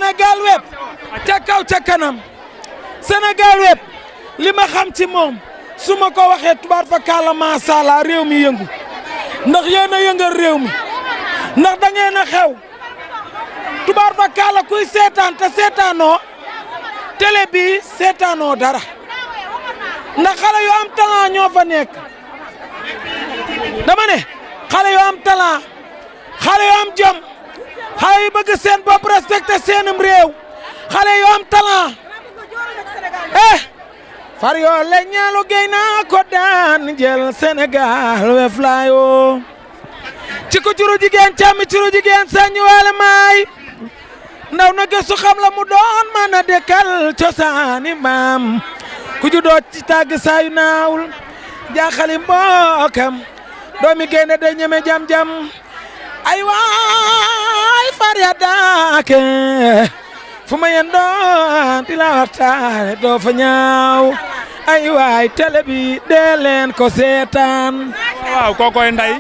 Sénégal web ca kaw ca kanam Sénégal web li ma xam ci moom su ma ko waxee tubaar fa kàlla macha allah réew mi yëngu ndax yéen a yëngal réew mi ndax da ngeen a xew tubaar fa kàlla kuy seetaan te seetaanoo télé bi seetaanoo dara ndax xale yu am talent ñoo fa nekk dama ne xale yu am talent xale yu am jom xale yu bëgg seen bopp respecté seenum réew xale yu am talent far yoo le ñaalu géy naa ko daan jël Sénégal we flayo ci ko curu jigéen càmmi curu jigéen sañu waale maay ndaw na gëstu xam la mu doon mën a dekkal cosaani maam ku ju doot ci tàgg saayu naawul jaaxali mbookam doomi génne day ñeme jam-jam ay waay far ya daake fu ma yen doon di la waxtaane doo fa ñaaw ay waay télé bi dee leen ko seetaan waaw kookoy Ndeye